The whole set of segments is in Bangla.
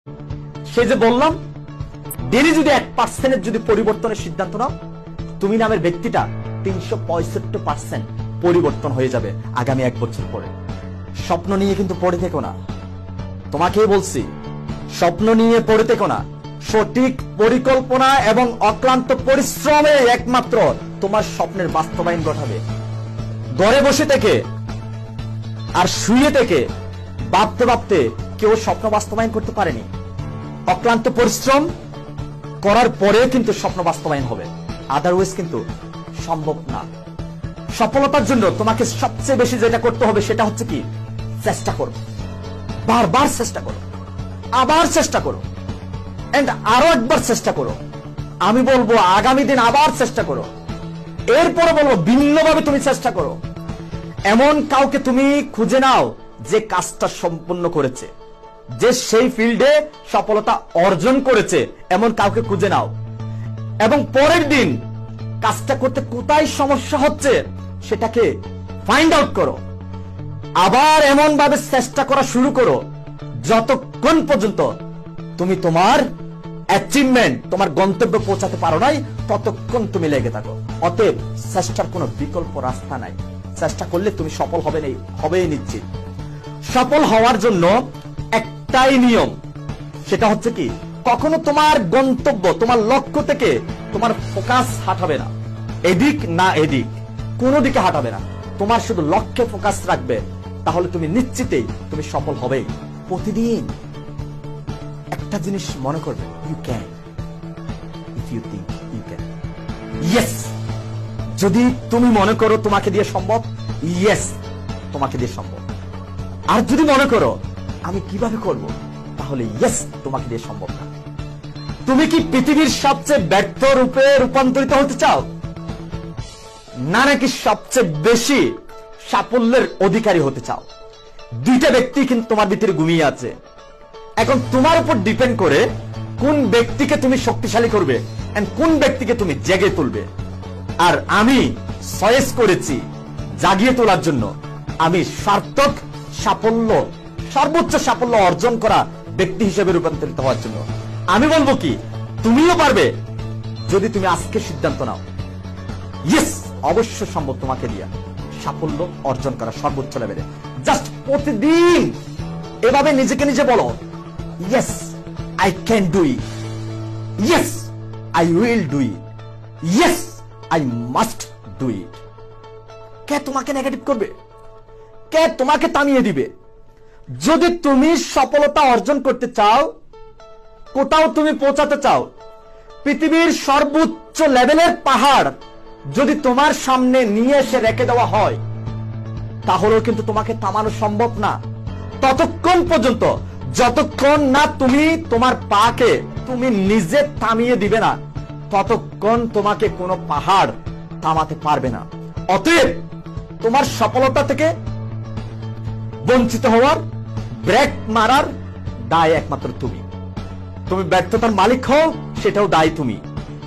সে যে বললাম ডেলি যদি 1% যদি পরিবর্তনের সিদ্ধান্ত নাও, তুমি নামের ব্যক্তিটা 365% পরিবর্তন হয়ে যাবে আগামী 1 বছর পরে। স্বপ্ন নিয়ে কিন্তু পড়ে থেকো না, তোমাকেই বলছি, স্বপ্ন নিয়ে পড়ে থেকো না। সঠিক পরিকল্পনা এবং অক্লান্ত পরিশ্রমে একমাত্র তোমার স্বপ্নের বাস্তবায়ন ঘটাবে। ঘরে বসে থেকে আর শুয়ে থেকে ভাবতে ভাবতে কেউ স্বপ্ন বাস্তবায়ন করতে পারেনি। অক্লান্ত পরিশ্রম করার পরেও কিন্তু স্বপ্ন বাস্তবায়ন হবে, আদারওয়াইজ কিন্তু সম্ভব না। সফলতার জন্য তোমাকে সবচেয়ে বেশি যেটা করতে হবে সেটা হচ্ছে কি, চেষ্টা করো, বারবার চেষ্টা করো, আবার চেষ্টা করো, এন্ড আরো একবার চেষ্টা করো। আমি বলবো আগামী দিন আবার চেষ্টা করো, এরপরে বলবো ভিন্নভাবে তুমি চেষ্টা করো। এমন কাউকে তুমি খুঁজে নাও যে কাজটা সম্পূর্ণ করেছে, যে সেই ফিল্ডে সফলতা অর্জন করেছে, এমন কাউকে খুঁজে নাও এবং পরের দিন কাজটা করতে কোথায় সমস্যা হচ্ছে সেটাকে ফাইন্ড আউট করো। আবার এমন ভাবে চেষ্টা করা শুরু করো যতক্ষণ পর্যন্ত তুমি তোমার অ্যাচিভমেন্ট, তোমার গন্তব্যে পৌঁছাতে পারো নাই, ততক্ষণ তুমি লেগে থাকো। অতএব চেষ্টার কোনো বিকল্প রাস্তা নাই। চেষ্টা করলে তুমি সফল হবেই নিশ্চিত। সফল হওয়ার জন্য একটাই নিয়ম, সেটা হচ্ছে কি, কখনো তোমার গন্তব্য, তোমার লক্ষ্য থেকে তোমার ফোকাস হাঁটাবে না, এদিক না এদিক, কোনো দিকে হাঁটাবে না। তোমার শুধু লক্ষ্যে ফোকাস রাখবে, তাহলে তুমি নিশ্চিতই তুমি সফল হবেই। প্রতিদিন একটা জিনিস মনে করবে, you can, if you think you can. Yes, যদি তুমি মনে করো তোমাকে দিয়ে সম্ভব, ইয়েস তোমাকে দিয়ে সম্ভব। আর যদি মনে করো আমি কিভাবে করব, তাহলে ইয়েস তোমাকে দিয়ে সম্ভব না। তুমি কি পৃথিবীর সবচেয়ে ব্যর্থ রূপে রূপান্তরিত হতে চাও, না নাকি সবচেয়ে বেশি সাফল্যের অধিকারী হতে চাও? দুইটা ব্যক্তি কিন্তু তোমার ভিতরে ঘুমিয়ে আছে। এখন তোমার উপর ডিপেন্ড করে কোন ব্যক্তিকে তুমি শক্তিশালী করবে এন্ড কোন ব্যক্তিকে তুমি জেগে তুলবে। আর আমি চয়েস করেছি জাগিয়ে তোলার জন্য, আমি সার্থক সাফল্য, সর্বোচ্চ সাফল্য অর্জন করা ব্যক্তি হিসেবে রূপান্তরিত হওয়ার জন্য। আমি বলবো কি, তুমিও পারবে যদি তুমি আজকে সিদ্ধান্ত নাও। ইয়েস, অবশ্য সম্ভব তোমাকে দিয়ে সাফল্য অর্জন করা সর্বোচ্চ লেভেলে। জাস্ট প্রতিদিন এভাবে নিজেকে নিজে বলো, yes I can do it, yes I will do it, yes I must do it. কে তোমাকে নেগেটিভ করবে? কে তোমাকে থামিয়ে দিবে? যদি তুমি সফলতা অর্জন করতে চাও, কোথাও তুমি পৌঁছাতে চাও, পৃথিবীর সর্বোচ্চ লেভেলের পাহাড় যদি তোমার সামনে নিয়ে এসে রেখে দেওয়া হয়, তাহলেও কিন্তু তোমাকে থামানো সম্ভব না, ততক্ষণ পর্যন্ত যতক্ষণ না তুমি তোমার পাকে তুমি নিজে থামিয়ে দিবে না, ততক্ষণ তোমাকে কোনো পাহাড় থামাতে পারবে না। অতএব তোমার সফলতা থেকে বঞ্চিত হওয়ার, ব্রেক মারার দায় একমাত্র তুমি। তুমি ব্যর্থতার মালিক হও, সেটাও দায়ী তুমি।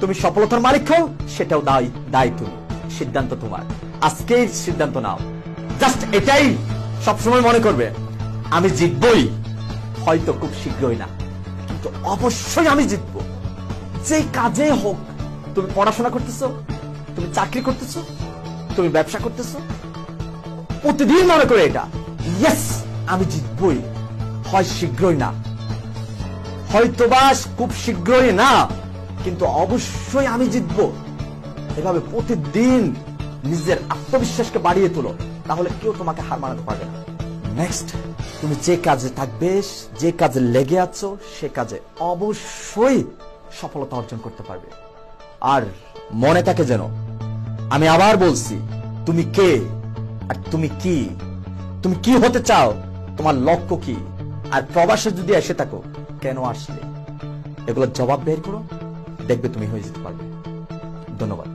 তুমি সফলতার মালিক হও, সেটাও দায়ী তুমি। সিদ্ধান্ত তোমার, আজকেই সিদ্ধান্ত নাও। জাস্ট এটাই সবসময় মনে করবে, আমি জিতবই, হয়তো খুব শীঘ্রই না, কিন্তু অবশ্যই আমি জিতবো। যে কাজে হোক, তুমি পড়াশোনা করতেছো, তুমি চাকরি করতেছো, তুমি ব্যবসা করতেছো, প্রতিদিন মনে করে এটা, ইয়েস আমি জিতবই, হয় শীঘ্রই না, হয়তোবা খুব শীঘ্রই না, কিন্তু অবশ্যই আমি জিতবো। এভাবে প্রতিদিন নিজের আত্মবিশ্বাসকে বাড়িয়ে তোলো, তাহলে কেউ তোমাকে হার মানাতে পারবে না। নেক্সট, তুমি যে কাজে থাকবে, যে কাজে লেগে আছো, সে কাজে অবশ্যই সফলতা অর্জন করতে পারবে। আর মনে থাকে যেন, আমি আবার বলছি, তুমি কে আর তুমি কি হতে চাও, তোমার লক্ষ্য কি, আর প্রবাসে যদি এসে থাকো কেন আসলে, এগুলোর জবাব বের করো, দেখবে তুমি হয়ে যেতে পারবে। ধন্যবাদ।